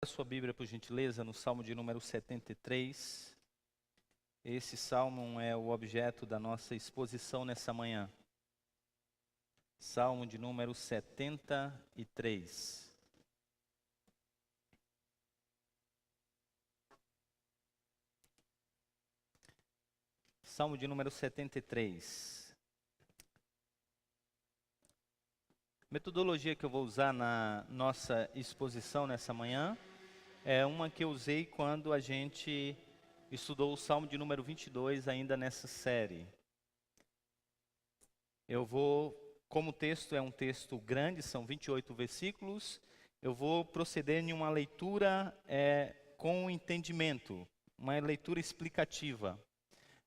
A sua Bíblia, por gentileza, no Salmo de número 73. Esse salmo é o objeto da nossa exposição nessa manhã. Salmo de número 73. Salmo de número 73. A metodologia que eu vou usar na nossa exposição nessa manhã é uma que eu usei quando a gente estudou o Salmo de número 22 ainda nessa série. Como o texto é um texto grande, são 28 versículos, eu vou proceder em uma leitura com entendimento, uma leitura explicativa.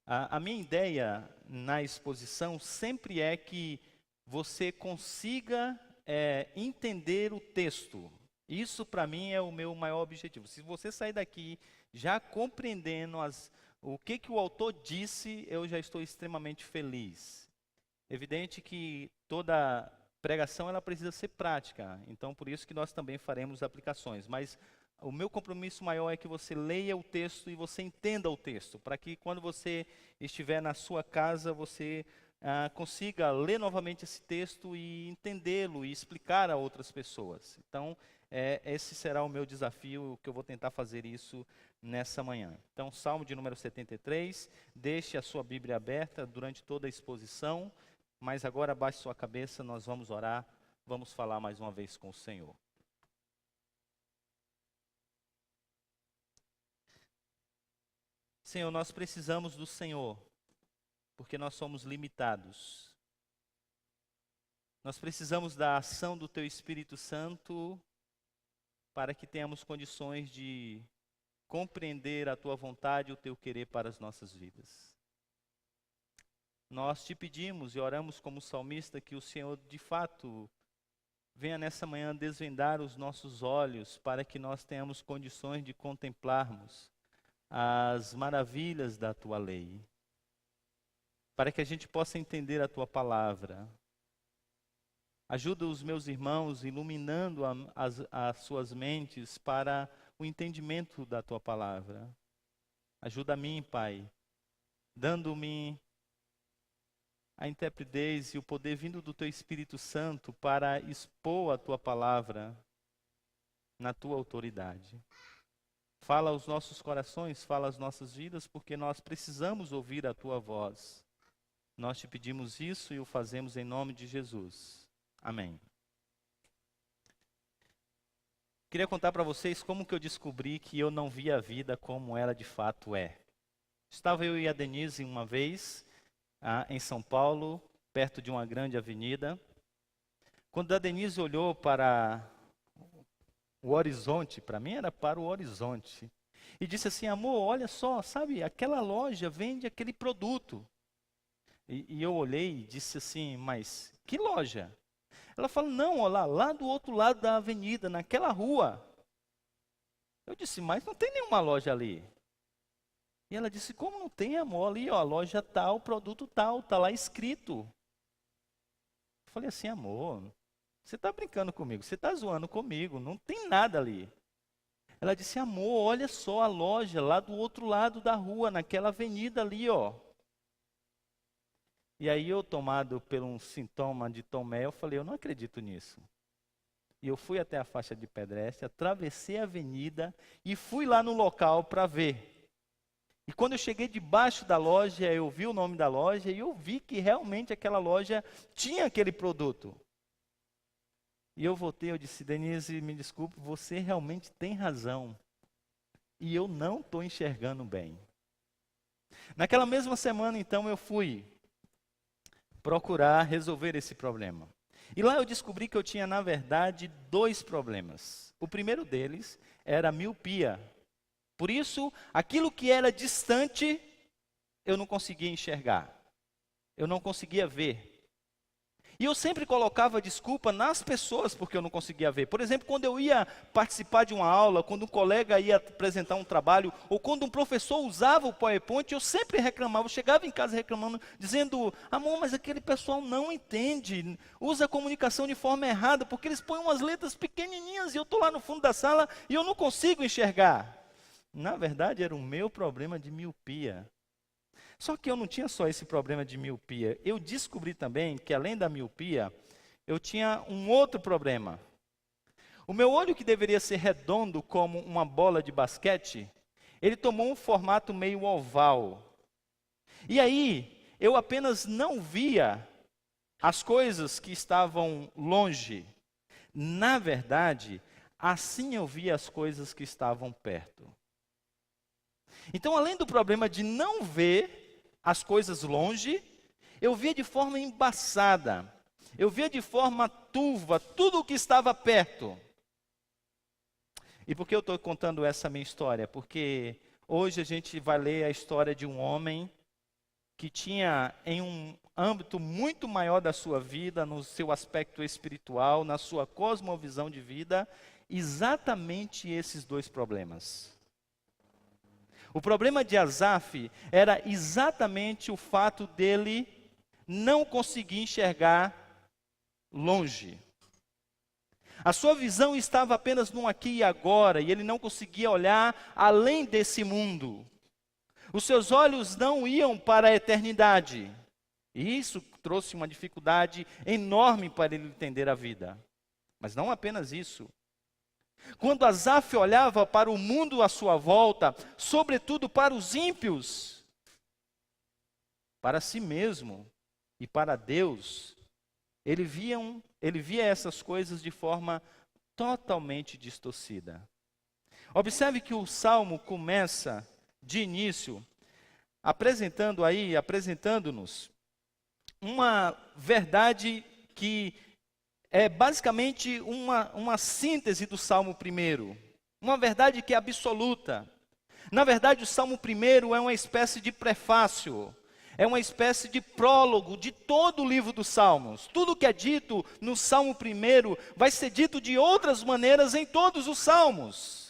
A minha ideia na exposição sempre é que você consiga entender o texto. Isso, para mim, é o meu maior objetivo. Se você sair daqui já compreendendo o que o autor disse, eu já estou extremamente feliz. Evidente que toda pregação ela precisa ser prática, então por isso que nós também faremos aplicações. Mas o meu compromisso maior é que você leia o texto e você entenda o texto, para que quando você estiver na sua casa, você consiga ler novamente esse texto e entendê-lo e explicar a outras pessoas. Então, esse será o meu desafio, que eu vou tentar fazer isso nessa manhã. Então, Salmo de número 73, deixe a sua Bíblia aberta durante toda a exposição, mas agora abaixe sua cabeça, nós vamos orar, vamos falar mais uma vez com o Senhor. Senhor, nós precisamos do Senhor, porque nós somos limitados. Nós precisamos da ação do Teu Espírito Santo para que tenhamos condições de compreender a Tua vontade e o Teu querer para as nossas vidas. Nós te pedimos e oramos como salmista que o Senhor, de fato, venha nessa manhã desvendar os nossos olhos para que nós tenhamos condições de contemplarmos as maravilhas da Tua lei, para que a gente possa entender a Tua palavra. Ajuda os meus irmãos iluminando as suas mentes para o entendimento da Tua palavra. Ajuda a mim, Pai, dando-me a intrepidez e o poder vindo do Teu Espírito Santo para expor a Tua palavra na Tua autoridade. Fala aos nossos corações, fala às nossas vidas, porque nós precisamos ouvir a Tua voz. Nós te pedimos isso e o fazemos em nome de Jesus. Amém. Queria contar para vocês como que eu descobri que eu não via a vida como ela de fato é. Estava eu e a Denise uma vez em São Paulo, perto de uma grande avenida. Quando a Denise olhou para o horizonte, para mim era para o horizonte, e disse assim: amor, olha só, sabe, aquela loja vende aquele produto. E eu olhei e disse assim: mas que loja? Ela falou: não, olha lá do outro lado da avenida, naquela rua. Eu disse: mas não tem nenhuma loja ali. E ela disse: como não tem, amor? Ali, ó, a loja tal, produto tal, está lá escrito. Eu falei assim: amor, você está brincando comigo, você está zoando comigo, não tem nada ali. Ela disse: amor, olha só a loja lá do outro lado da rua, naquela avenida ali, ó. E aí eu, tomado por um sintoma de Tomé, eu falei: eu não acredito nisso. E eu fui até a faixa de pedestre, atravessei a avenida e fui lá no local para ver. E quando eu cheguei debaixo da loja, eu vi o nome da loja e eu vi que realmente aquela loja tinha aquele produto. E eu voltei, eu disse: Denise, me desculpe, você realmente tem razão. E eu não estou enxergando bem. Naquela mesma semana, então, eu fui procurar resolver esse problema. E lá eu descobri que eu tinha, na verdade, 2 problemas. O primeiro deles era a miopia. Por isso, aquilo que era distante, eu não conseguia enxergar. Eu não conseguia ver. E eu sempre colocava desculpa nas pessoas porque eu não conseguia ver. Por exemplo, quando eu ia participar de uma aula, quando um colega ia apresentar um trabalho, ou quando um professor usava o PowerPoint, eu sempre reclamava, eu chegava em casa reclamando, dizendo: amor, mas aquele pessoal não entende, usa a comunicação de forma errada, porque eles põem umas letras pequenininhas e eu estou lá no fundo da sala e eu não consigo enxergar. Na verdade, era o meu problema de miopia. Só que eu não tinha só esse problema de miopia. Eu descobri também que, além da miopia, eu tinha um outro problema. O meu olho, que deveria ser redondo como uma bola de basquete, ele tomou um formato meio oval. E aí, eu apenas não via as coisas que estavam longe. Na verdade, assim eu via as coisas que estavam perto. Então, além do problema de não ver as coisas longe, eu via de forma embaçada, eu via de forma turva tudo o que estava perto. E por que eu estou contando essa minha história? Porque hoje a gente vai ler a história de um homem que tinha, em um âmbito muito maior da sua vida, no seu aspecto espiritual, na sua cosmovisão de vida, exatamente esses dois problemas. O problema de Asaf era exatamente o fato dele não conseguir enxergar longe. A sua visão estava apenas no aqui e agora, e ele não conseguia olhar além desse mundo. Os seus olhos não iam para a eternidade. E isso trouxe uma dificuldade enorme para ele entender a vida. Mas não apenas isso. Quando Asaf olhava para o mundo à sua volta, sobretudo para os ímpios, para si mesmo e para Deus, ele via essas coisas de forma totalmente distorcida. Observe que o Salmo começa de início apresentando-nos uma verdade que é basicamente uma síntese do Salmo 1, uma verdade que é absoluta. Na verdade, o Salmo 1 é uma espécie de prefácio, é uma espécie de prólogo de todo o livro dos Salmos. Tudo que é dito no Salmo 1 vai ser dito de outras maneiras em todos os Salmos.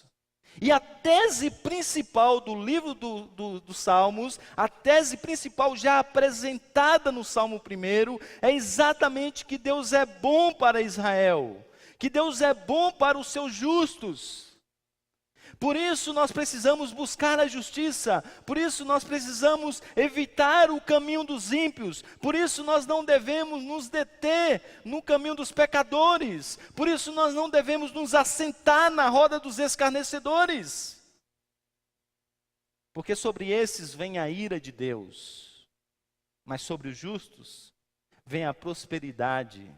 E a tese principal do livro dos Salmos, a tese principal já apresentada no Salmo 1, é exatamente que Deus é bom para Israel, que Deus é bom para os seus justos. Por isso nós precisamos buscar a justiça, por isso nós precisamos evitar o caminho dos ímpios, por isso nós não devemos nos deter no caminho dos pecadores, por isso nós não devemos nos assentar na roda dos escarnecedores. Porque sobre esses vem a ira de Deus, mas sobre os justos vem a prosperidade,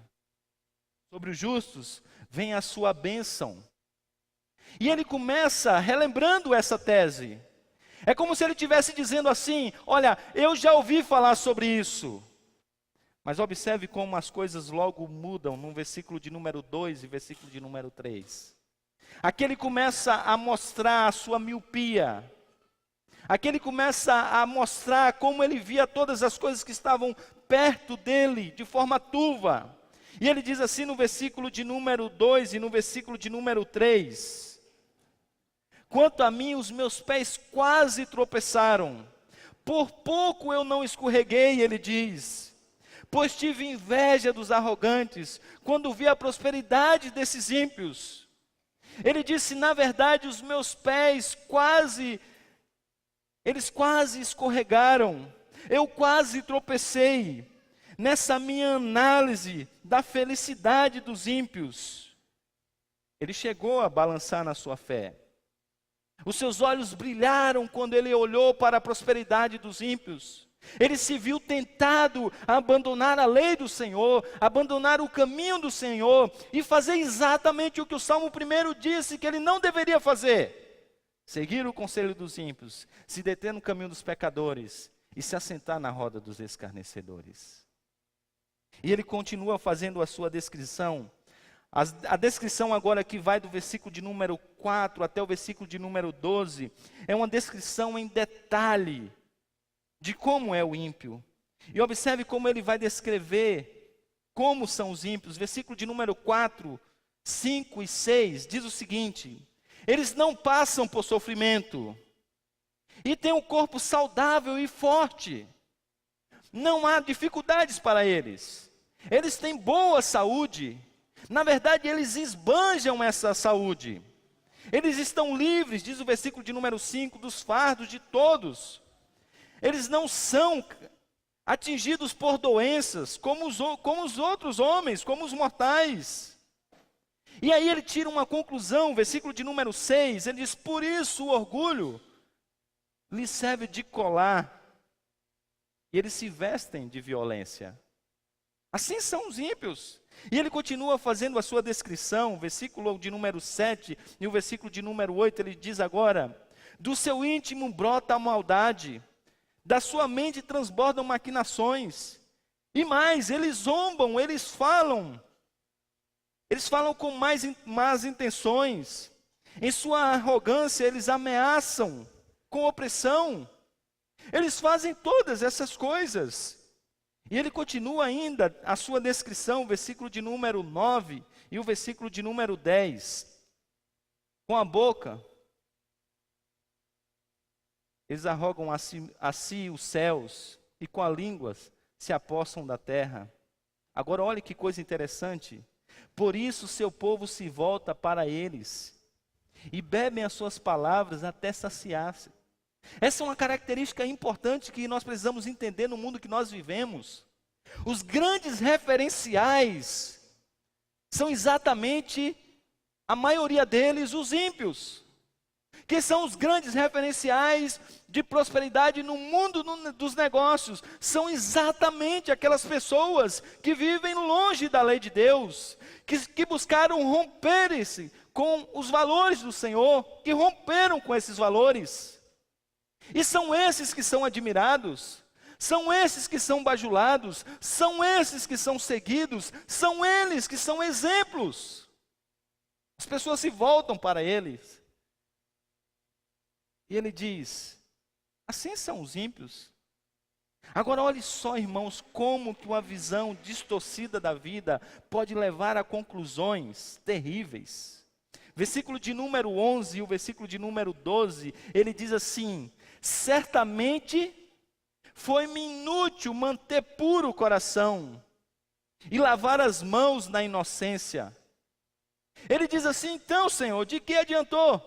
sobre os justos vem a sua bênção. E ele começa relembrando essa tese. É como se ele estivesse dizendo assim: olha, eu já ouvi falar sobre isso. Mas observe como as coisas logo mudam no versículo de número 2 e versículo de número 3. Aqui ele começa a mostrar a sua miopia. Aqui ele começa a mostrar como ele via todas as coisas que estavam perto dele, de forma turva. E ele diz assim no versículo de número 2 e no versículo de número 3. Quanto a mim, os meus pés quase tropeçaram. Por pouco eu não escorreguei, ele diz. Pois tive inveja dos arrogantes, quando vi a prosperidade desses ímpios. Ele disse: na verdade, os meus pés eles quase escorregaram. Eu quase tropecei nessa minha análise da felicidade dos ímpios. Ele chegou a balançar na sua fé. Os seus olhos brilharam quando ele olhou para a prosperidade dos ímpios. Ele se viu tentado a abandonar a lei do Senhor, abandonar o caminho do Senhor e fazer exatamente o que o Salmo 1 disse que ele não deveria fazer: seguir o conselho dos ímpios, se deter no caminho dos pecadores e se assentar na roda dos escarnecedores. E ele continua fazendo a sua descrição. A descrição agora que vai do versículo de número 4 até o versículo de número 12, é uma descrição em detalhe de como é o ímpio. E observe como ele vai descrever como são os ímpios. Versículo de número 4, 5 e 6 diz o seguinte: eles não passam por sofrimento e têm um corpo saudável e forte. Não há dificuldades para eles. Eles têm boa saúde. Na verdade, eles esbanjam essa saúde. Eles estão livres, diz o versículo de número 5, dos fardos de todos. Eles não são atingidos por doenças, como os outros homens, como os mortais. E aí ele tira uma conclusão, versículo de número 6, ele diz: por isso o orgulho lhes serve de colar, e eles se vestem de violência. Assim são os ímpios. E ele continua fazendo a sua descrição, versículo de número 7 e o versículo de número 8, ele diz agora: do seu íntimo brota a maldade, da sua mente transbordam maquinações. E mais, eles zombam, eles falam com más intenções. Em sua arrogância, eles ameaçam com opressão. Eles fazem todas essas coisas. E ele continua ainda a sua descrição, versículo de número 9 e o versículo de número 10. Com a boca, eles arrogam a si os céus, e com a língua se apossam da terra. Agora olhe que coisa interessante. Por isso seu povo se volta para eles, e bebem as suas palavras até saciar-se. Essa é uma característica importante que nós precisamos entender no mundo que nós vivemos. Os grandes referenciais são exatamente, a maioria deles, os ímpios, que são os grandes referenciais de prosperidade no mundo dos negócios. São exatamente aquelas pessoas que vivem longe da lei de Deus, que buscaram romper-se com os valores do Senhor, que romperam com esses valores. E são esses que são admirados, são esses que são bajulados, são esses que são seguidos, são eles que são exemplos. As pessoas se voltam para eles. E ele diz: assim são os ímpios. Agora olhe só, irmãos, como que uma visão distorcida da vida pode levar a conclusões terríveis. Versículo de número 11 e o versículo de número 12, ele diz assim: certamente foi-me inútil manter puro o coração e lavar as mãos na inocência. Ele diz assim: então, Senhor, de que adiantou?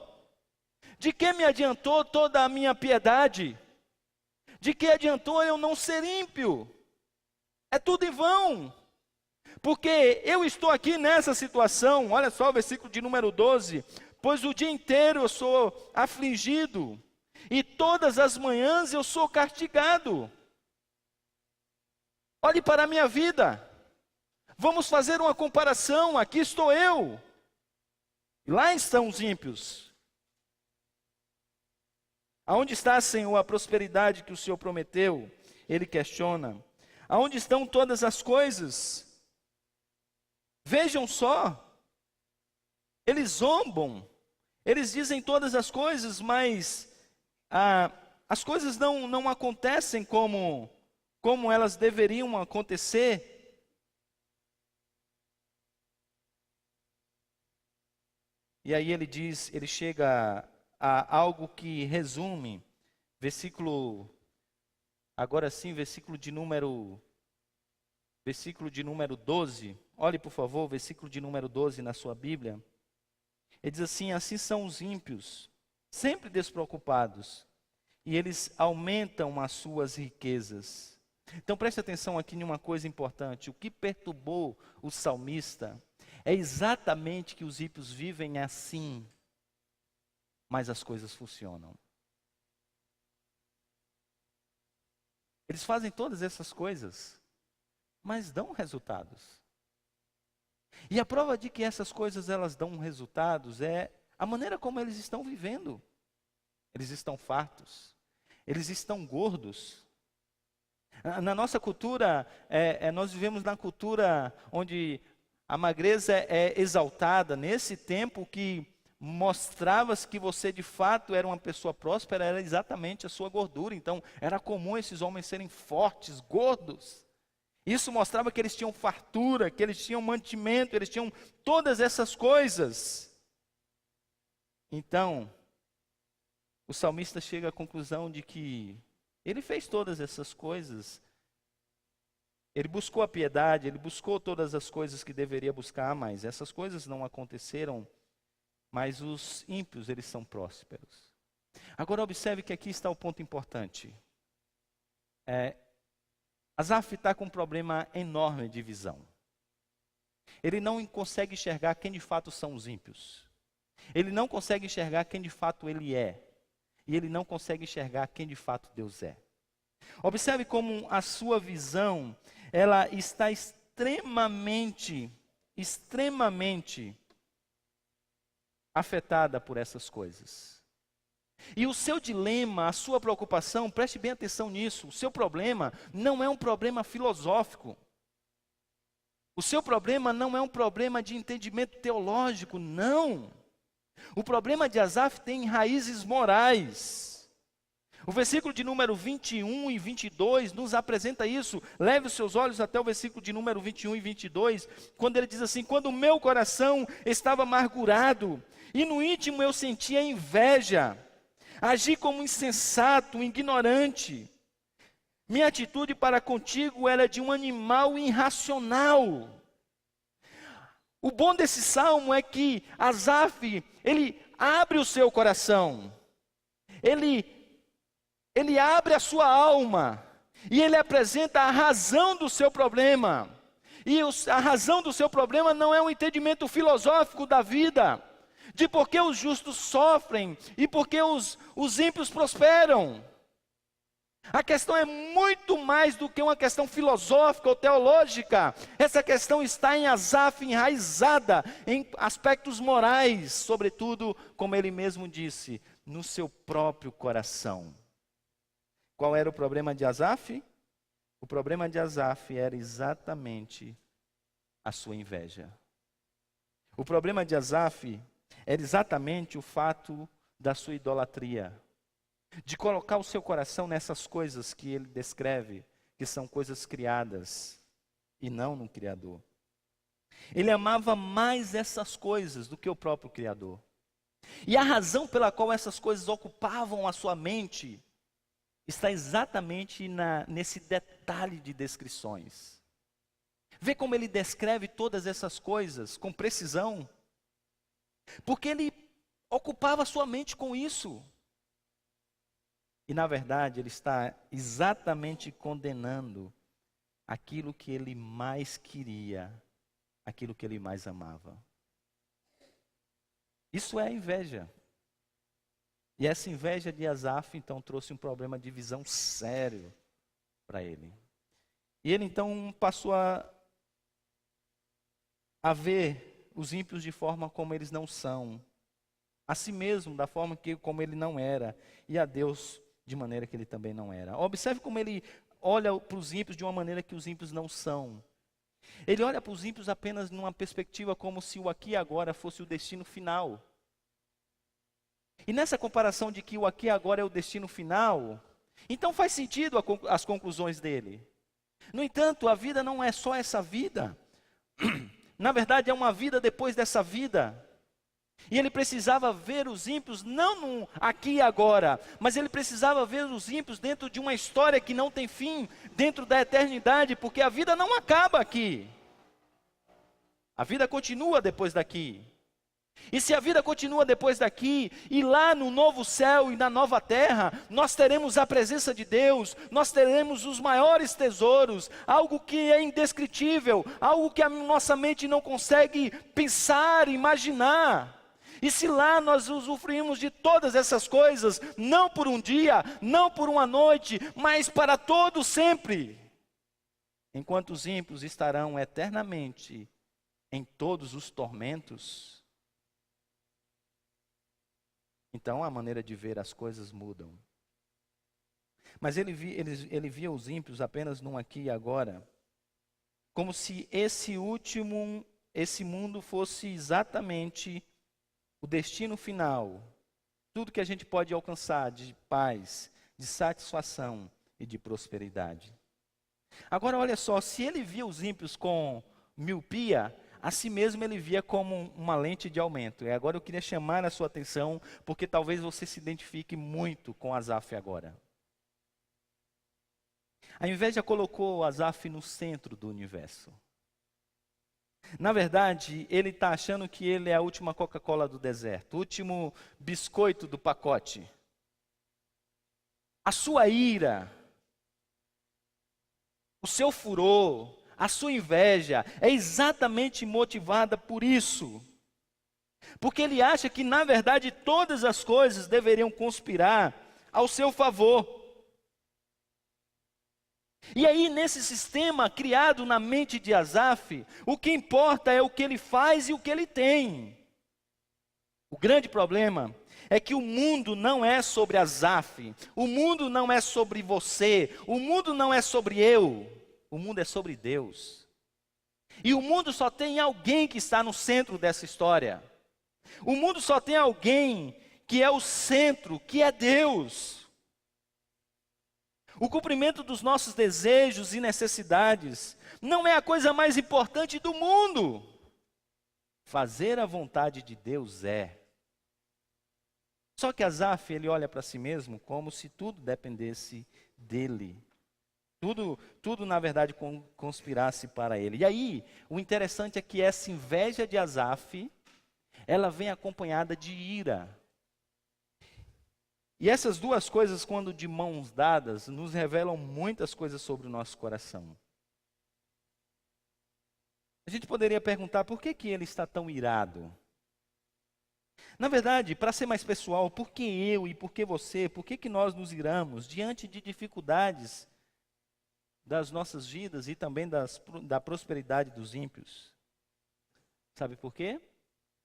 De que me adiantou toda a minha piedade? De que adiantou eu não ser ímpio? É tudo em vão. Porque eu estou aqui nessa situação, olha só o versículo de número 12. Pois o dia inteiro eu sou afligido, e todas as manhãs eu sou castigado. Olhe para a minha vida. Vamos fazer uma comparação. Aqui estou eu. Lá estão os ímpios. Aonde está, Senhor, a prosperidade que o Senhor prometeu? Ele questiona. Aonde estão todas as coisas? Vejam só. Eles zombam. Eles dizem todas as coisas, mas as coisas não acontecem como elas deveriam acontecer. E aí ele diz, ele chega a algo que resume, agora sim, versículo de número 12, olhe por favor, versículo de número 12 na sua Bíblia. Ele diz assim: assim são os ímpios, sempre despreocupados, e eles aumentam as suas riquezas. Então preste atenção aqui em uma coisa importante. O que perturbou o salmista é exatamente que os ímpios vivem assim, mas as coisas funcionam. Eles fazem todas essas coisas, mas dão resultados. E a prova de que essas coisas elas dão resultados é a maneira como eles estão vivendo. Eles estão fartos, eles estão gordos. Na nossa cultura, nós vivemos na cultura onde a magreza é exaltada. Nesse tempo que mostrava-se que você de fato era uma pessoa próspera, era exatamente a sua gordura. Então, era comum esses homens serem fortes, gordos. Isso mostrava que eles tinham fartura, que eles tinham mantimento, eles tinham todas essas coisas. Então, o salmista chega à conclusão de que ele fez todas essas coisas. Ele buscou a piedade, ele buscou todas as coisas que deveria buscar, mas essas coisas não aconteceram. Mas os ímpios, eles são prósperos. Agora observe que aqui está o ponto importante. Asaf está com um problema enorme de visão. Ele não consegue enxergar quem de fato são os ímpios. Ele não consegue enxergar quem de fato ele é. E ele não consegue enxergar quem de fato Deus é. Observe como a sua visão, ela está extremamente afetada por essas coisas. E o seu dilema, a sua preocupação, preste bem atenção nisso, o seu problema não é um problema filosófico. O seu problema não é um problema de entendimento teológico, não. O problema de Asaf tem raízes morais. O versículo de número 21 e 22 nos apresenta isso. Leve os seus olhos até o versículo de número 21 e 22, quando ele diz assim: quando o meu coração estava amargurado, e no íntimo eu sentia inveja, agi como insensato, ignorante. Minha atitude para contigo era de um animal irracional. O bom desse salmo é que Asaf, ele abre o seu coração. Ele abre a sua alma. E ele apresenta a razão do seu problema. E a razão do seu problema não é um entendimento filosófico da vida, de por que os justos sofrem e por que os ímpios prosperam. A questão é muito mais do que uma questão filosófica ou teológica. Essa questão está em Asaf, enraizada em aspectos morais, sobretudo, como ele mesmo disse, no seu próprio coração. Qual era o problema de Asaf? O problema de Asaf era exatamente a sua inveja. O problema de Asaf era exatamente o fato da sua idolatria, de colocar o seu coração nessas coisas que ele descreve, que são coisas criadas e não no Criador. Ele amava mais essas coisas do que o próprio Criador. E a razão pela qual essas coisas ocupavam a sua mente está exatamente nesse detalhe de descrições. Vê como ele descreve todas essas coisas com precisão, porque ele ocupava a sua mente com isso. E na verdade ele está exatamente condenando aquilo que ele mais queria, aquilo que ele mais amava. Isso é inveja. E essa inveja de Asaf então trouxe um problema de visão sério para ele. E ele então passou a ver os ímpios de forma como eles não são, a si mesmo da forma como ele não era, e a Deus de maneira que ele também não era. Observe como ele olha para os ímpios de uma maneira que os ímpios não são. Ele olha para os ímpios apenas numa perspectiva como se o aqui e agora fosse o destino final. E nessa comparação de que o aqui e agora é o destino final, então faz sentido as conclusões dele. No entanto, a vida não é só essa vida. Na verdade, é uma vida depois dessa vida. E ele precisava ver os ímpios não no aqui e agora, mas ele precisava ver os ímpios dentro de uma história que não tem fim, dentro da eternidade, porque a vida não acaba aqui. A vida continua depois daqui. E se a vida continua depois daqui, e lá no novo céu e na nova terra, nós teremos a presença de Deus, nós teremos os maiores tesouros, algo que é indescritível, algo que a nossa mente não consegue pensar, imaginar. E se lá nós usufruímos de todas essas coisas, não por um dia, não por uma noite, mas para todo sempre, enquanto os ímpios estarão eternamente em todos os tormentos, então a maneira de ver as coisas mudam. Mas ele via os ímpios apenas num aqui e agora, como se esse mundo fosse exatamente o destino final, tudo que a gente pode alcançar de paz, de satisfação e de prosperidade. Agora olha só, se ele via os ímpios com miopia, a si mesmo ele via como uma lente de aumento. E agora eu queria chamar a sua atenção, porque talvez você se identifique muito com Asaf agora. A inveja colocou Asaf no centro do universo. Na verdade, ele está achando que ele é a última Coca-Cola do deserto, o último biscoito do pacote. A sua ira, o seu furor, a sua inveja é exatamente motivada por isso. Porque ele acha que, na verdade, todas as coisas deveriam conspirar ao seu favor. E aí, nesse sistema criado na mente de Asaf, o que importa é o que ele faz e o que ele tem. O grande problema é que o mundo não é sobre Asaf, o mundo não é sobre você, o mundo não é sobre eu, o mundo é sobre Deus. E o mundo só tem alguém que está no centro dessa história. O mundo só tem alguém que é o centro, que é Deus. O cumprimento dos nossos desejos e necessidades não é a coisa mais importante do mundo. Fazer a vontade de Deus é. Só que Asaf, ele olha para si mesmo como se tudo dependesse dele. Tudo na verdade conspirasse para ele. E aí, o interessante é que essa inveja de Asaf, ela vem acompanhada de ira. E essas duas coisas, quando de mãos dadas, nos revelam muitas coisas sobre o nosso coração. A gente poderia perguntar por que ele está tão irado? Na verdade, para ser mais pessoal, por que eu e por que você, por que nós nos iramos diante de dificuldades das nossas vidas e também da prosperidade dos ímpios? Sabe por quê?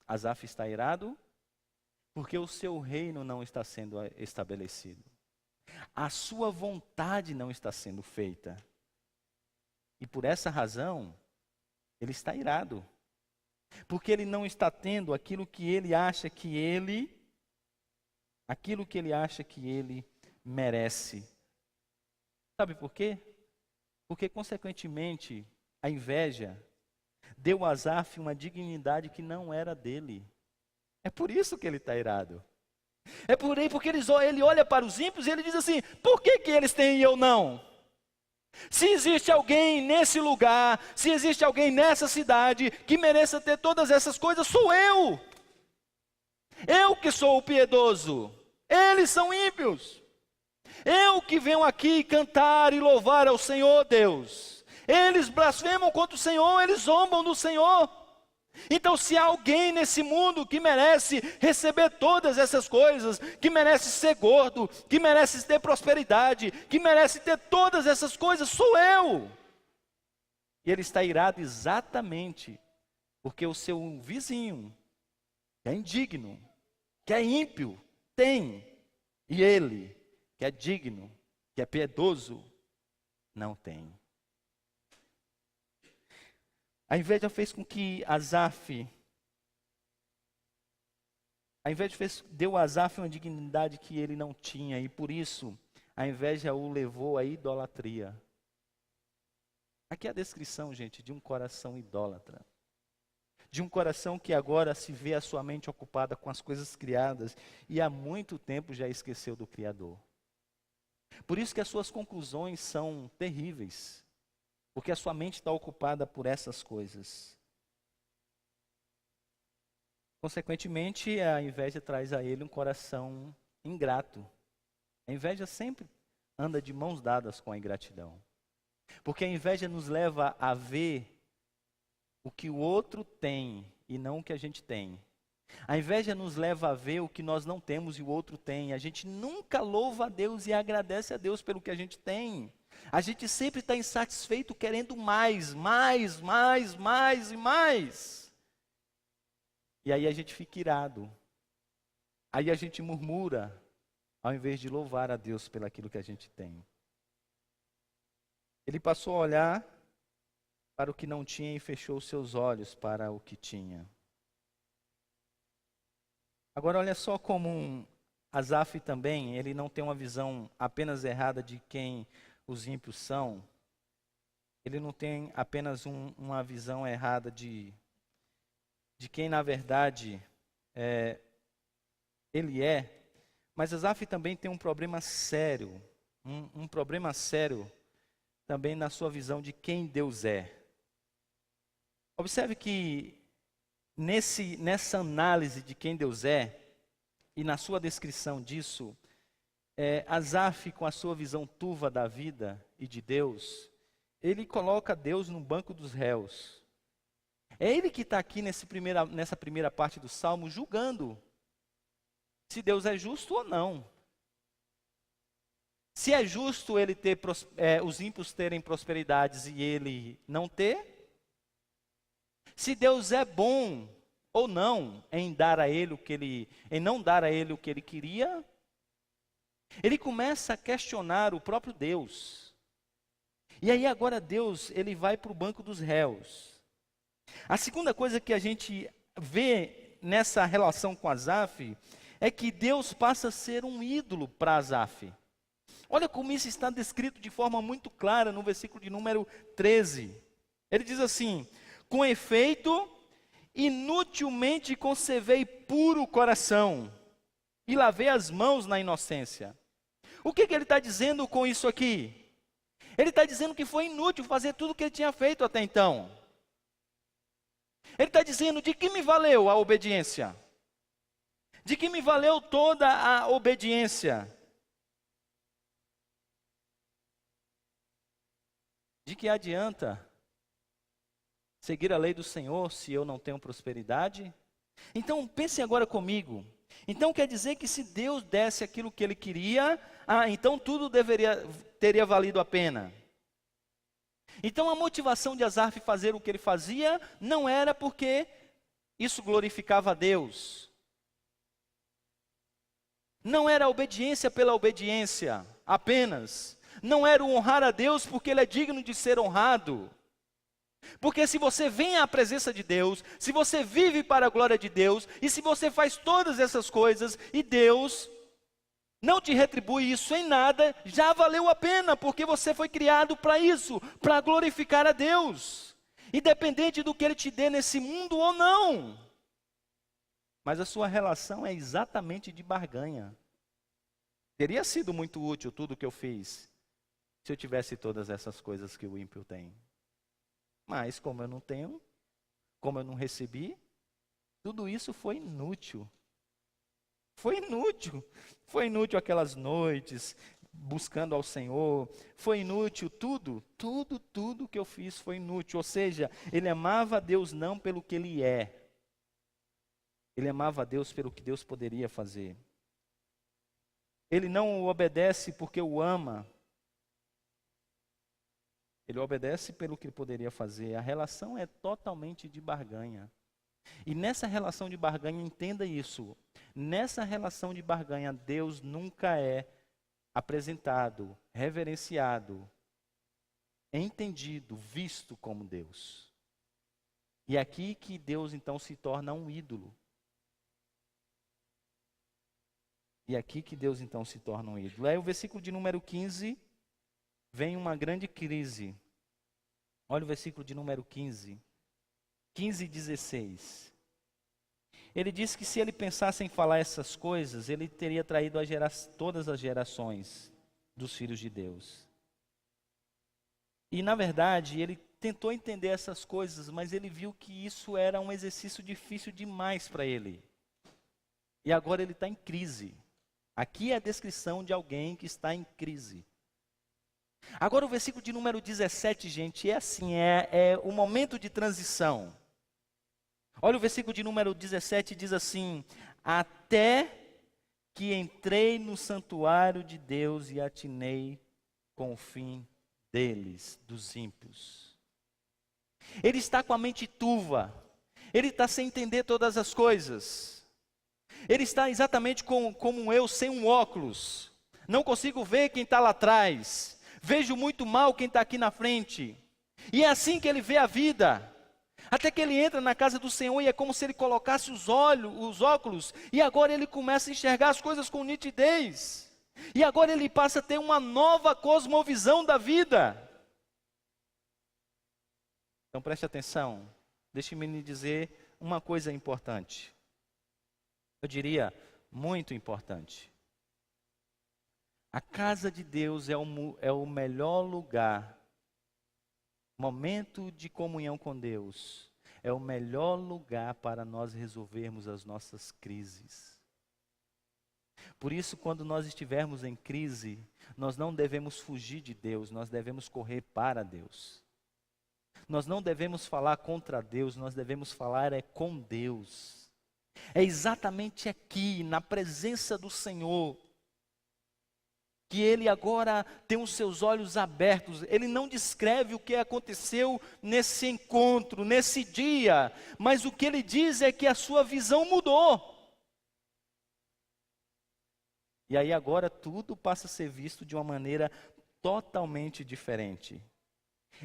Asaf está irado porque o seu reino não está sendo estabelecido. A sua vontade não está sendo feita. E por essa razão, ele está irado. Porque ele não está tendo aquilo que ele acha que ele merece. Sabe por quê? Porque, consequentemente, a inveja deu a Asaf uma dignidade que não era dele. É por isso que ele está irado. É por aí porque ele olha para os ímpios e ele diz assim: por que eles têm e eu não? Se existe alguém nesse lugar, se existe alguém nessa cidade que mereça ter todas essas coisas, sou eu. Eu que sou o piedoso. Eles são ímpios. Eu que venho aqui cantar e louvar ao Senhor Deus. Eles blasfemam contra o Senhor, eles zombam do Senhor. Então, se há alguém nesse mundo que merece receber todas essas coisas, que merece ser gordo, que merece ter prosperidade, que merece ter todas essas coisas, sou eu. E ele está irado exatamente porque o seu vizinho, que é indigno, que é ímpio, tem, e ele, que é digno, que é piedoso, não tem. A inveja fez com que deu a Asaf uma dignidade que ele não tinha, e por isso a inveja o levou à idolatria. Aqui é a descrição, gente, de um coração idólatra. De um coração que agora se vê a sua mente ocupada com as coisas criadas e há muito tempo já esqueceu do Criador. Por isso que as suas conclusões são terríveis. Porque a sua mente está ocupada por essas coisas. Consequentemente, a inveja traz a ele um coração ingrato. A inveja sempre anda de mãos dadas com a ingratidão. Porque a inveja nos leva a ver o que o outro tem e não o que a gente tem. A inveja nos leva a ver o que nós não temos e o outro tem. A gente nunca louva a Deus e agradece a Deus pelo que a gente tem. A gente sempre está insatisfeito, querendo mais. E aí a gente fica irado. Aí a gente murmura, ao invés de louvar a Deus pelaquilo que a gente tem. Ele passou a olhar para o que não tinha e fechou os seus olhos para o que tinha. Agora olha só como Asaf também, ele não tem uma visão apenas errada de quem os ímpios são, ele não tem apenas uma visão errada de quem na verdade ele é, mas Asaf também tem um problema sério, um problema sério também na sua visão de quem Deus é. Observe que nessa análise de quem Deus é, e na sua descrição disso, Asaf, com a sua visão turva da vida e de Deus, ele coloca Deus no banco dos réus. É ele que está aqui nessa primeira parte do Salmo julgando se Deus é justo ou não. Se é justo ele ter os ímpios terem prosperidades e ele não ter. Se Deus é bom ou não em não dar a ele o que ele queria. Ele começa a questionar o próprio Deus. E aí agora Deus, ele vai para o banco dos réus. A segunda coisa que a gente vê nessa relação com Asaf é que Deus passa a ser um ídolo para Asaf. Olha como isso está descrito de forma muito clara no versículo de número 13. Ele diz assim: com efeito, inutilmente conservei puro o coração e lavei as mãos na inocência. O que ele está dizendo com isso aqui? Ele está dizendo que foi inútil fazer tudo o que ele tinha feito até então. Ele está dizendo: de que me valeu a obediência? De que me valeu toda a obediência? De que adianta seguir a lei do Senhor se eu não tenho prosperidade? Então pense agora comigo. Então quer dizer que se Deus desse aquilo que ele queria, então tudo teria valido a pena. Então a motivação de Asaf fazer o que ele fazia não era porque isso glorificava a Deus. Não era obediência pela obediência apenas. Não era o honrar a Deus porque ele é digno de ser honrado. Porque se você vem à presença de Deus, se você vive para a glória de Deus, e se você faz todas essas coisas, e Deus não te retribui isso em nada, já valeu a pena, porque você foi criado para isso, para glorificar a Deus, independente do que Ele te dê nesse mundo ou não. Mas a sua relação é exatamente de barganha. Teria sido muito útil tudo o que eu fiz, se eu tivesse todas essas coisas que o ímpio tem. Mas como eu não tenho, como eu não recebi, tudo isso foi inútil. Foi inútil. Foi inútil aquelas noites buscando ao Senhor. Foi inútil tudo que eu fiz foi inútil. Ou seja, ele amava a Deus não pelo que ele é. Ele amava a Deus pelo que Deus poderia fazer. Ele não o obedece porque o ama. Ele obedece pelo que ele poderia fazer. A relação é totalmente de barganha. E nessa relação de barganha, entenda isso. Nessa relação de barganha, Deus nunca é apresentado, reverenciado, entendido, visto como Deus. E é aqui que Deus então se torna um ídolo. E é aqui que Deus então se torna um ídolo. Aí o versículo de número 15... vem uma grande crise. Olha o versículo de número 15. 15 e 16. Ele diz que se ele pensasse em falar essas coisas, ele teria traído todas as gerações dos filhos de Deus. E na verdade, ele tentou entender essas coisas, mas ele viu que isso era um exercício difícil demais para ele. E agora ele está em crise. Aqui é a descrição de alguém que está em crise. Agora o versículo de número 17, gente, é assim, é o momento de transição. Olha o versículo de número 17, diz assim: até que entrei no santuário de Deus e atinei com o fim deles, dos ímpios. Ele está com a mente turva, ele está sem entender todas as coisas. Ele está exatamente como eu, sem um óculos. Não consigo ver quem está lá atrás. Vejo muito mal quem está aqui na frente. E é assim que ele vê a vida. Até que ele entra na casa do Senhor e é como se ele colocasse os óculos. E agora ele começa a enxergar as coisas com nitidez. E agora ele passa a ter uma nova cosmovisão da vida. Então preste atenção, deixe-me lhe dizer uma coisa importante. Eu diria, muito importante. A casa de Deus é o melhor lugar, momento de comunhão com Deus, é o melhor lugar para nós resolvermos as nossas crises. Por isso, quando nós estivermos em crise, nós não devemos fugir de Deus, nós devemos correr para Deus. Nós não devemos falar contra Deus, nós devemos falar com Deus. É exatamente aqui, na presença do Senhor, que ele agora tem os seus olhos abertos. Ele não descreve o que aconteceu nesse encontro, nesse dia, mas o que ele diz é que a sua visão mudou. E aí agora tudo passa a ser visto de uma maneira totalmente diferente.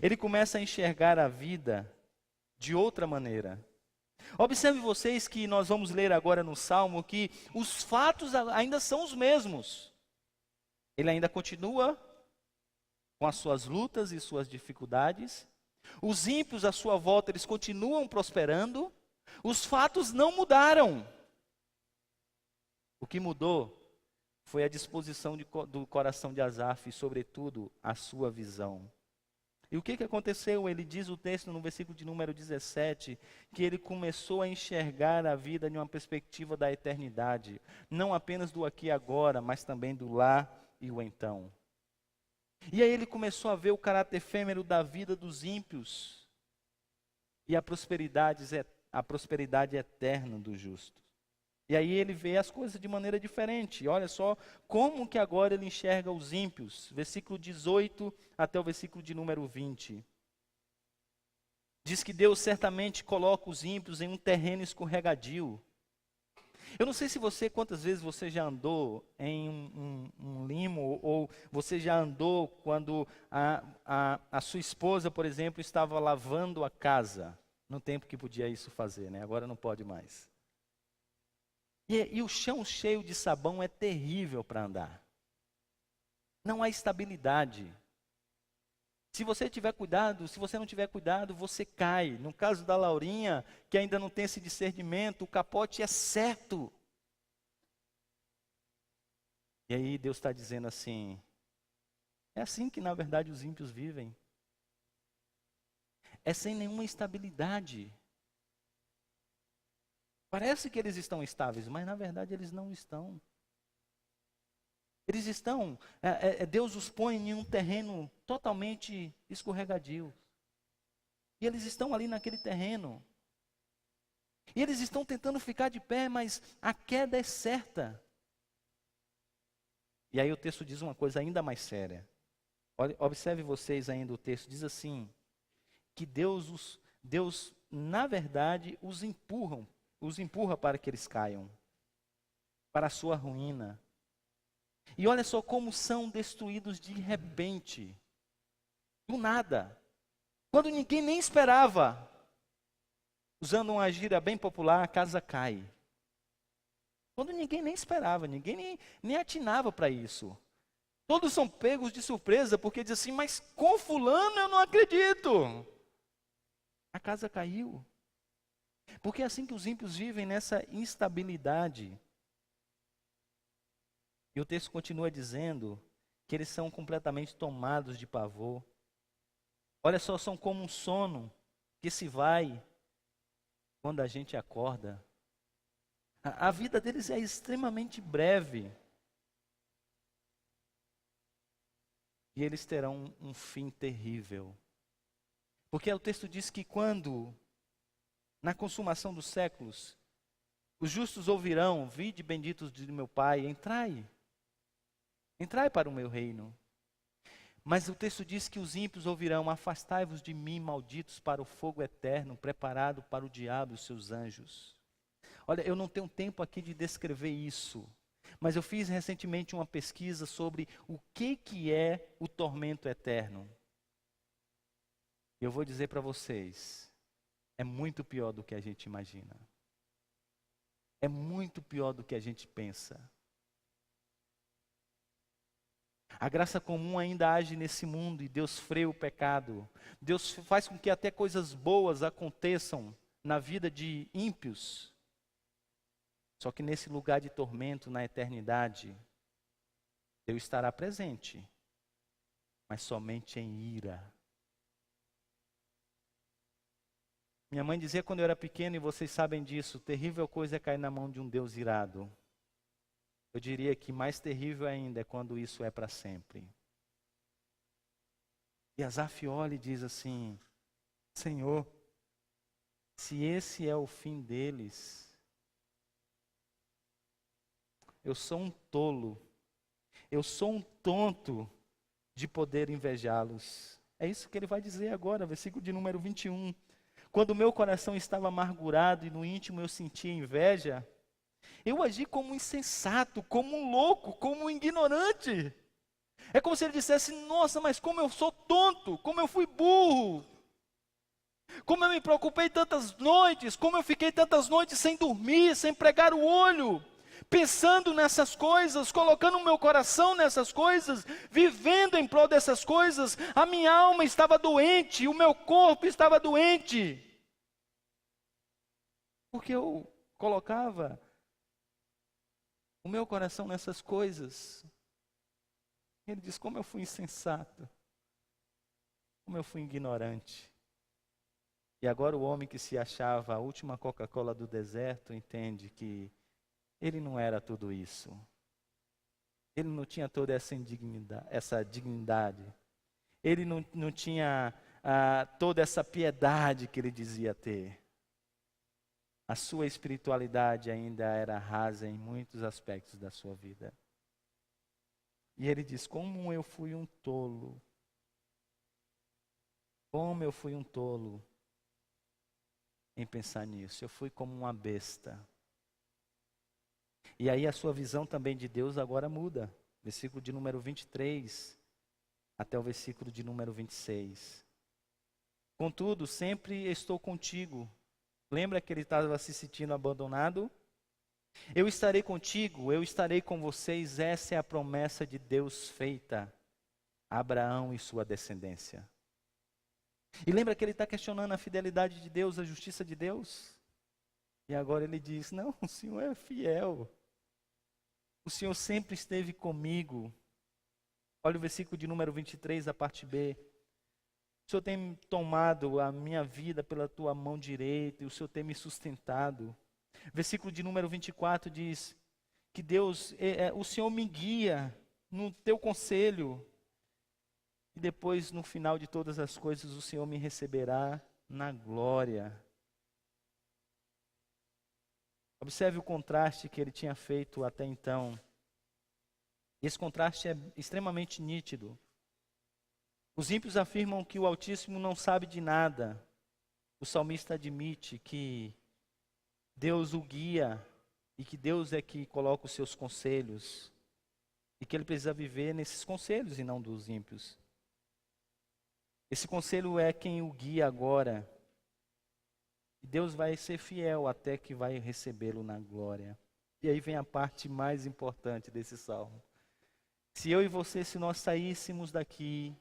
Ele começa a enxergar a vida de outra maneira. Observe vocês que nós vamos ler agora no Salmo que os fatos ainda são os mesmos. Ele ainda continua com as suas lutas e suas dificuldades. Os ímpios à sua volta, eles continuam prosperando. Os fatos não mudaram. O que mudou foi a disposição do coração de Asaf e, sobretudo, a sua visão. E o que aconteceu? Ele diz o texto no versículo de número 17, que ele começou a enxergar a vida de uma perspectiva da eternidade. Não apenas do aqui e agora, mas também do lá e o então. E aí ele começou a ver o caráter efêmero da vida dos ímpios e a prosperidade eterna do justo. E aí ele vê as coisas de maneira diferente. Olha só como que agora ele enxerga os ímpios. Versículo 18 até o versículo de número 20. Diz que Deus certamente coloca os ímpios em um terreno escorregadio. Eu não sei se quantas vezes você já andou em um limo, ou você já andou quando a sua esposa, por exemplo, estava lavando a casa. No tempo que podia isso fazer, né? Agora não pode mais. E o chão cheio de sabão é terrível para andar. Não há estabilidade. Se você tiver cuidado, se você não tiver cuidado, você cai. No caso da Laurinha, que ainda não tem esse discernimento, o capote é certo. E aí Deus está dizendo assim, é assim que na verdade os ímpios vivem. É sem nenhuma estabilidade. Parece que eles estão estáveis, mas na verdade eles não estão. Eles estão, Deus os põe em um terreno totalmente escorregadio. E eles estão ali naquele terreno. E eles estão tentando ficar de pé, mas a queda é certa. E aí o texto diz uma coisa ainda mais séria. Observe vocês ainda o texto, diz assim, que Deus na verdade, os empurra para que eles caiam, para a sua ruína. E olha só como são destruídos de repente, do nada, quando ninguém nem esperava. Usando uma gíria bem popular, a casa cai. Quando ninguém nem esperava, ninguém nem atinava para isso. Todos são pegos de surpresa, porque diz assim, mas com fulano eu não acredito. A casa caiu. Porque é assim que os ímpios vivem, nessa instabilidade. E o texto continua dizendo que eles são completamente tomados de pavor. Olha só, são como um sono que se vai quando a gente acorda. A vida deles é extremamente breve. E eles terão um fim terrível. Porque o texto diz que quando, na consumação dos séculos, os justos ouvirão, vinde benditos de meu Pai, entrai para o meu reino. Mas o texto diz que os ímpios ouvirão, afastai-vos de mim, malditos, para o fogo eterno, preparado para o diabo e os seus anjos. Olha, eu não tenho tempo aqui de descrever isso, mas eu fiz recentemente uma pesquisa sobre o que é o tormento eterno. E eu vou dizer para vocês, é muito pior do que a gente imagina. É muito pior do que a gente pensa. A graça comum ainda age nesse mundo e Deus freia o pecado. Deus faz com que até coisas boas aconteçam na vida de ímpios. Só que nesse lugar de tormento, na eternidade, Deus estará presente, mas somente em ira. Minha mãe dizia quando eu era pequeno, e vocês sabem disso, terrível coisa é cair na mão de um Deus irado. Eu diria que mais terrível ainda é quando isso é para sempre. E Asaf olha e diz assim: Senhor, se esse é o fim deles, eu sou um tolo, eu sou um tonto de poder invejá-los. É isso que ele vai dizer agora, versículo de número 21. Quando o meu coração estava amargurado e no íntimo eu sentia inveja, eu agi como um insensato, como um louco, como um ignorante. É como se ele dissesse: nossa, mas como eu sou tonto, como eu fui burro, como eu me preocupei tantas noites, como eu fiquei tantas noites sem dormir, sem pregar o olho, pensando nessas coisas, colocando o meu coração nessas coisas, vivendo em prol dessas coisas. A minha alma estava doente, o meu corpo estava doente, porque eu colocava o meu coração nessas coisas. Ele diz: como eu fui insensato, como eu fui ignorante. E agora o homem que se achava a última Coca-Cola do deserto entende que ele não era tudo isso. Ele não tinha toda essa dignidade. Ele não tinha toda essa piedade que ele dizia ter. A sua espiritualidade ainda era rasa em muitos aspectos da sua vida. E ele diz: como eu fui um tolo. Como eu fui um tolo em pensar nisso. Eu fui como uma besta. E aí a sua visão também de Deus agora muda. Versículo de número 23 até o versículo de número 26. Contudo, sempre estou contigo. Lembra que ele estava se sentindo abandonado? Eu estarei contigo, eu estarei com vocês. Essa é a promessa de Deus feita a Abraão e sua descendência. E lembra que ele está questionando a fidelidade de Deus, a justiça de Deus? E agora ele diz: não, o Senhor é fiel. O Senhor sempre esteve comigo. Olha o versículo de número 23, a parte B. O Senhor tem tomado a minha vida pela tua mão direita e o Senhor tem me sustentado. Versículo de número 24 diz que Deus, o Senhor me guia no teu conselho. E depois, no final de todas as coisas, o Senhor me receberá na glória. Observe o contraste que ele tinha feito até então. Esse contraste é extremamente nítido. Os ímpios afirmam que o Altíssimo não sabe de nada. O salmista admite que Deus o guia e que Deus é que coloca os seus conselhos e que ele precisa viver nesses conselhos e não dos ímpios. Esse conselho é quem o guia agora. E Deus vai ser fiel até que vai recebê-lo na glória. E aí vem a parte mais importante desse salmo. Se eu e você, se nós saíssemos daqui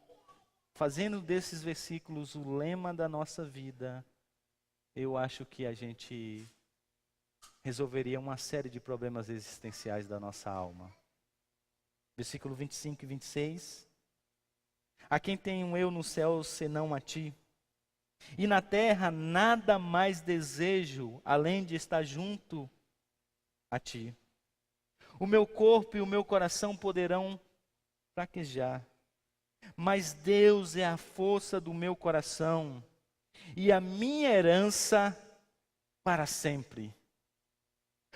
fazendo desses versículos o lema da nossa vida, eu acho que a gente resolveria uma série de problemas existenciais da nossa alma. Versículo 25 e 26. A quem tenho eu no céu senão a ti? E na terra nada mais desejo, além de estar junto a ti. O meu corpo e o meu coração poderão fraquejar, mas Deus é a força do meu coração e a minha herança para sempre.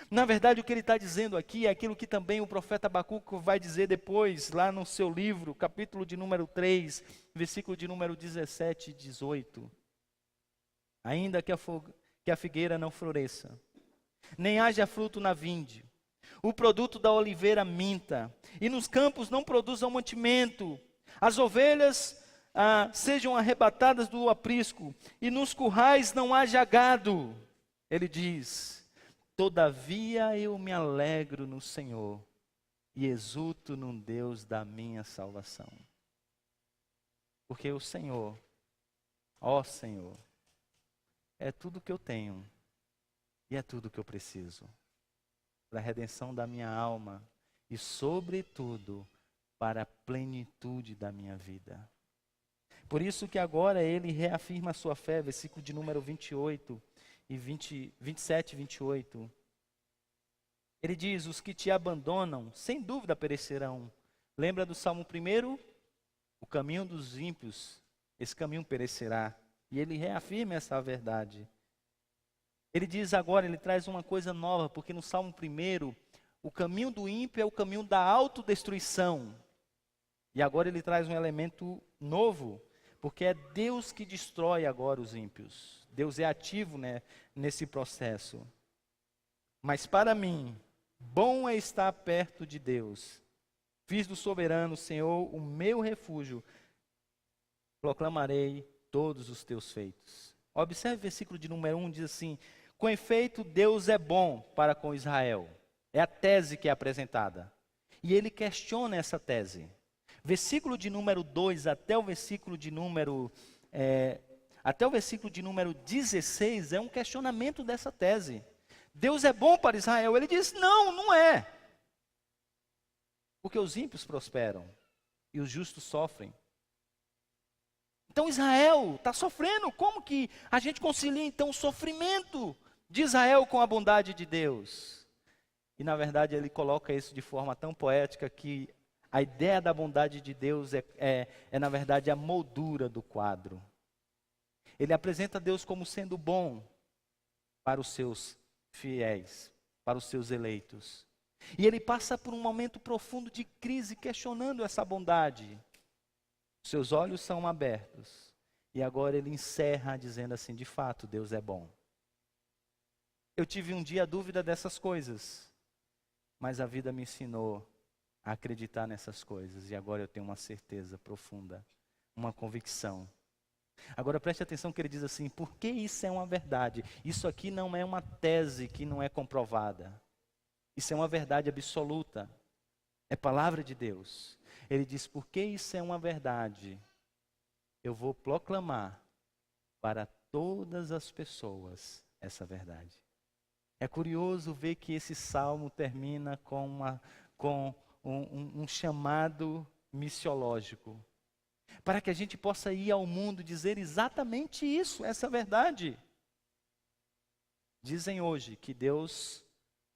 Na verdade, o que ele está dizendo aqui é aquilo que também o profeta Abacuque vai dizer depois, lá no seu livro, capítulo de número 3, versículo de número 17 e 18. Ainda que a figueira não floresça, nem haja fruto na vinde, o produto da oliveira minta, e nos campos não produza mantimento, as ovelhas sejam arrebatadas do aprisco, e nos currais não haja gado. Ele diz: todavia eu me alegro no Senhor, e exulto no Deus da minha salvação. Porque o Senhor, ó Senhor, é tudo que eu tenho e é tudo que eu preciso para a redenção da minha alma e, sobretudo, para a plenitude da minha vida. Por isso que agora ele reafirma a sua fé, versículo de número 28 e 27 e 28. Ele diz, os que te abandonam, sem dúvida perecerão. Lembra do Salmo 1? O caminho dos ímpios, esse caminho perecerá. E ele reafirma essa verdade. Ele diz agora, ele traz uma coisa nova, porque no Salmo 1, o caminho do ímpio é o caminho da autodestruição. E agora ele traz um elemento novo, porque é Deus que destrói agora os ímpios. Deus é ativo, né, nesse processo. Mas para mim, bom é estar perto de Deus. Fiz do soberano Senhor o meu refúgio. Proclamarei todos os teus feitos. Observe o versículo de número 1, diz assim, com efeito, Deus é bom para com Israel. É a tese que é apresentada. E ele questiona essa tese. Versículo de número 2 até o versículo de número 16 é um questionamento dessa tese. Deus é bom para Israel. Ele diz, não, não é. Porque os ímpios prosperam e os justos sofrem. Então Israel está sofrendo. Como que a gente concilia então o sofrimento de Israel com a bondade de Deus? E na verdade ele coloca isso de forma tão poética que a ideia da bondade de Deus é na verdade a moldura do quadro. Ele apresenta Deus como sendo bom para os seus fiéis, para os seus eleitos. E ele passa por um momento profundo de crise, questionando essa bondade. Seus olhos são abertos. E agora ele encerra dizendo assim, de fato, Deus é bom. Eu tive um dia a dúvida dessas coisas, mas a vida me ensinou a acreditar nessas coisas. E agora eu tenho uma certeza profunda, uma convicção. Agora preste atenção que ele diz assim, porque isso é uma verdade. Isso aqui não é uma tese que não é comprovada. Isso é uma verdade absoluta. É palavra de Deus. Ele diz, porque isso é uma verdade, eu vou proclamar para todas as pessoas essa verdade. É curioso ver que esse salmo termina com um chamado missiológico. Para que a gente possa ir ao mundo dizer exatamente isso, essa verdade. Dizem hoje que Deus,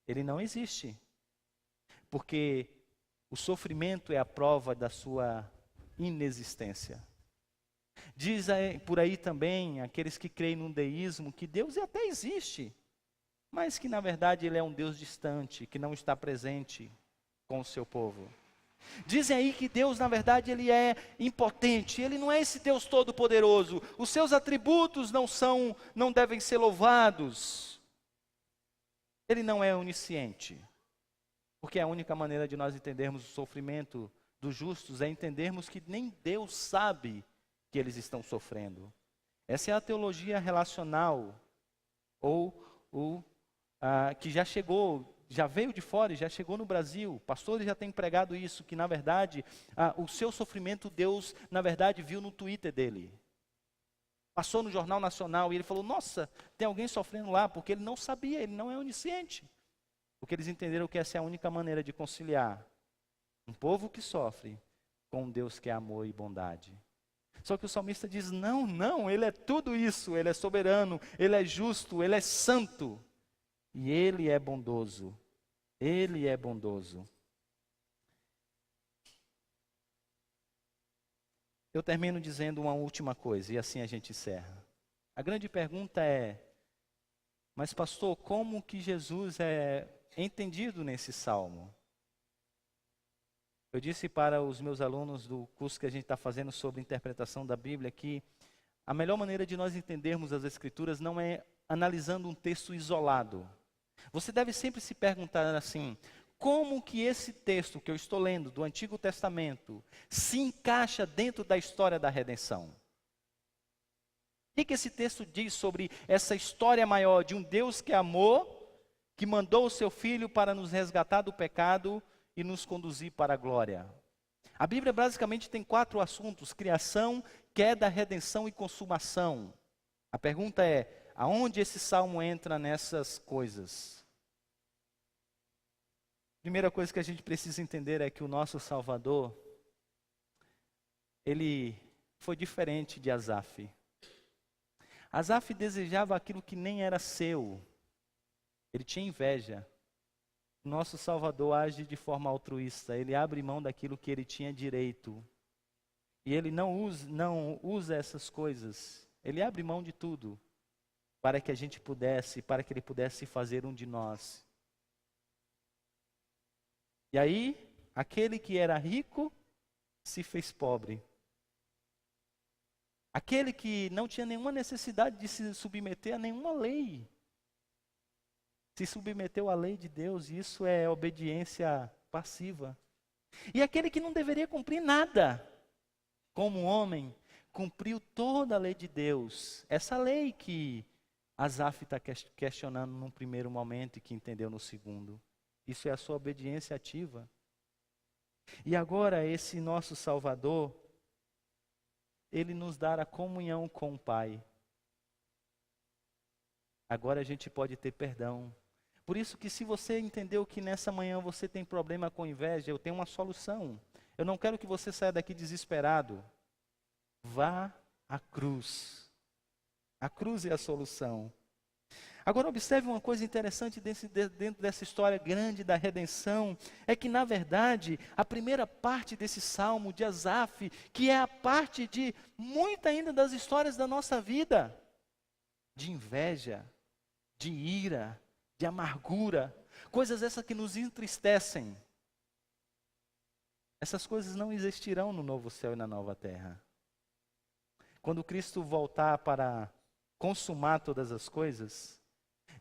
ele não existe. Porque o sofrimento é a prova da sua inexistência. Diz por aí também, aqueles que creem no deísmo, que Deus até existe, mas que na verdade ele é um Deus distante, que não está presente com o seu povo. Dizem aí que Deus na verdade ele é impotente, ele não é esse Deus todo-poderoso, os seus atributos não devem ser louvados. Ele não é onisciente. Porque a única maneira de nós entendermos o sofrimento dos justos é entendermos que nem Deus sabe que eles estão sofrendo. Essa é a teologia relacional, que já chegou, já veio de fora e já chegou no Brasil. Pastores já têm pregado isso, que na verdade, o seu sofrimento Deus, na verdade, viu no Twitter dele. Passou no Jornal Nacional e ele falou, nossa, tem alguém sofrendo lá, porque ele não sabia, ele não é onisciente. Porque eles entenderam que essa é a única maneira de conciliar um povo que sofre com um Deus que é amor e bondade. Só que o salmista diz, não, ele é tudo isso, ele é soberano, ele é justo, ele é santo. E ele é bondoso, ele é bondoso. Eu termino dizendo uma última coisa, e assim a gente encerra. A grande pergunta é, mas pastor, como que Jesus é entendido nesse salmo? Eu disse para os meus alunos do curso que a gente está fazendo sobre interpretação da Bíblia que a melhor maneira de nós entendermos as Escrituras não é analisando um texto isolado. Você deve sempre se perguntar assim, como que esse texto que eu estou lendo do Antigo Testamento se encaixa dentro da história da redenção? O que esse texto diz sobre essa história maior de um Deus que amou, que mandou o seu Filho para nos resgatar do pecado e nos conduzir para a glória. A Bíblia basicamente tem 4 assuntos: criação, queda, redenção e consumação. A pergunta é, aonde esse salmo entra nessas coisas? Primeira coisa que a gente precisa entender é que o nosso Salvador, ele foi diferente de Asaf. Asaf desejava aquilo que nem era seu. Ele tinha inveja. O nosso Salvador age de forma altruísta. Ele abre mão daquilo que ele tinha direito. E ele não usa essas coisas. Ele abre mão de tudo para que ele pudesse fazer um de nós. E aí, aquele que era rico se fez pobre. Aquele que não tinha nenhuma necessidade de se submeter a nenhuma lei, se submeteu à lei de Deus, e isso é obediência passiva. E aquele que não deveria cumprir nada, como homem, cumpriu toda a lei de Deus. Essa lei que Asaf está questionando num primeiro momento e que entendeu no segundo. Isso é a sua obediência ativa. E agora esse nosso Salvador, ele nos dá a comunhão com o Pai. Agora a gente pode ter perdão. Por isso que se você entendeu que nessa manhã você tem problema com inveja, eu tenho uma solução. Eu não quero que você saia daqui desesperado. Vá à cruz. A cruz é a solução. Agora observe uma coisa interessante dentro dessa história grande da redenção, é que na verdade, a primeira parte desse salmo de Asaf, que é a parte de muita ainda das histórias da nossa vida, de inveja, de ira, de amargura, coisas essas que nos entristecem. Essas coisas não existirão no novo céu e na nova terra. Quando Cristo voltar para consumar todas as coisas,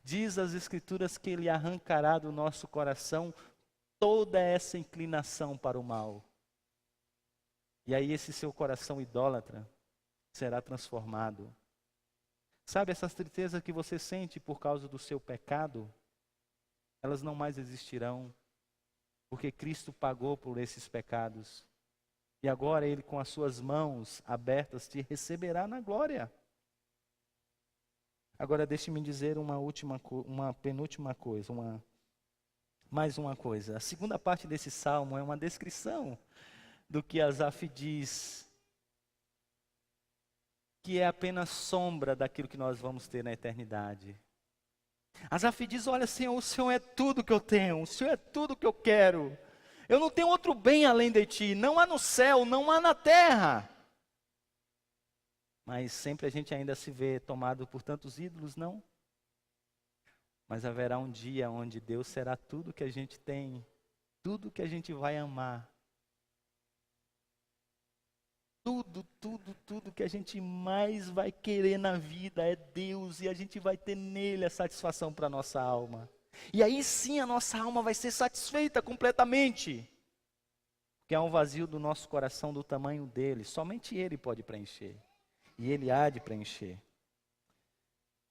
diz as Escrituras que Ele arrancará do nosso coração toda essa inclinação para o mal. E aí esse seu coração idólatra será transformado. Sabe, essas tristezas que você sente por causa do seu pecado, elas não mais existirão, porque Cristo pagou por esses pecados. E agora Ele, com as suas mãos abertas, te receberá na glória. Agora deixe-me dizer uma penúltima coisa, mais uma coisa. A segunda parte desse salmo é uma descrição do que Asaf diz, que é apenas sombra daquilo que nós vamos ter na eternidade. Asaf diz, olha Senhor, o Senhor é tudo que eu tenho, o Senhor é tudo que eu quero. Eu não tenho outro bem além de Ti, não há no céu, não há na terra. Mas sempre a gente ainda se vê tomado por tantos ídolos, não? Mas haverá um dia onde Deus será tudo que a gente tem, tudo que a gente vai amar. Tudo que a gente mais vai querer na vida é Deus, e a gente vai ter nele a satisfação para a nossa alma. E aí sim a nossa alma vai ser satisfeita completamente. Porque há um vazio do nosso coração do tamanho dele, somente Ele pode preencher. E Ele há de preencher.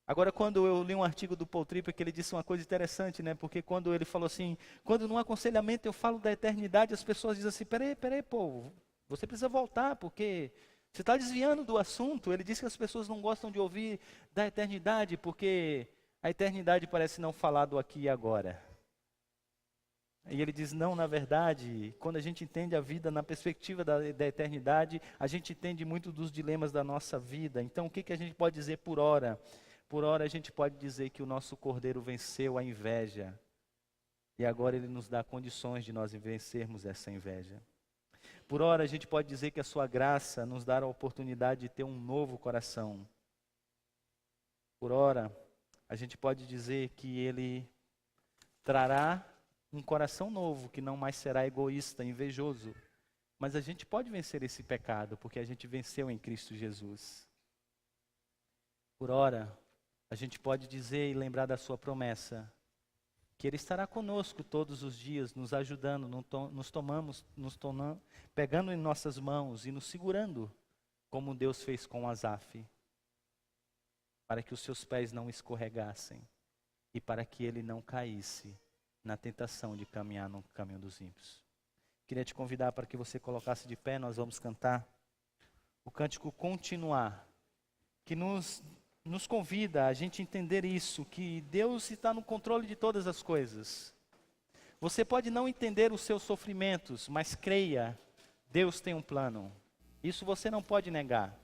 Agora, quando eu li um artigo do Paul Tripp, que ele disse uma coisa interessante, né? Porque quando ele falou assim, quando num aconselhamento eu falo da eternidade, as pessoas dizem assim, peraí, povo, você precisa voltar, porque você está desviando do assunto. Ele disse que as pessoas não gostam de ouvir da eternidade, porque a eternidade parece não falar do aqui e agora. E ele diz, não, na verdade, quando a gente entende a vida na perspectiva da eternidade, a gente entende muito dos dilemas da nossa vida. Então, o que a gente pode dizer por hora? Por hora, a gente pode dizer que o nosso Cordeiro venceu a inveja. E agora Ele nos dá condições de nós vencermos essa inveja. Por hora, a gente pode dizer que a sua graça nos dá a oportunidade de ter um novo coração. Por hora, a gente pode dizer que Ele trará um coração novo, que não mais será egoísta, invejoso. Mas a gente pode vencer esse pecado, porque a gente venceu em Cristo Jesus. Por ora, a gente pode dizer e lembrar da sua promessa, que Ele estará conosco todos os dias, nos ajudando, pegando em nossas mãos e nos segurando, como Deus fez com Asaf, para que os seus pés não escorregassem e para que ele não caísse na tentação de caminhar no caminho dos ímpios. Queria te convidar para que você colocasse de pé, nós vamos cantar o cântico Continuar, que nos convida a gente entender isso, que Deus está no controle de todas as coisas. Você pode não entender os seus sofrimentos, mas creia, Deus tem um plano. Isso você não pode negar.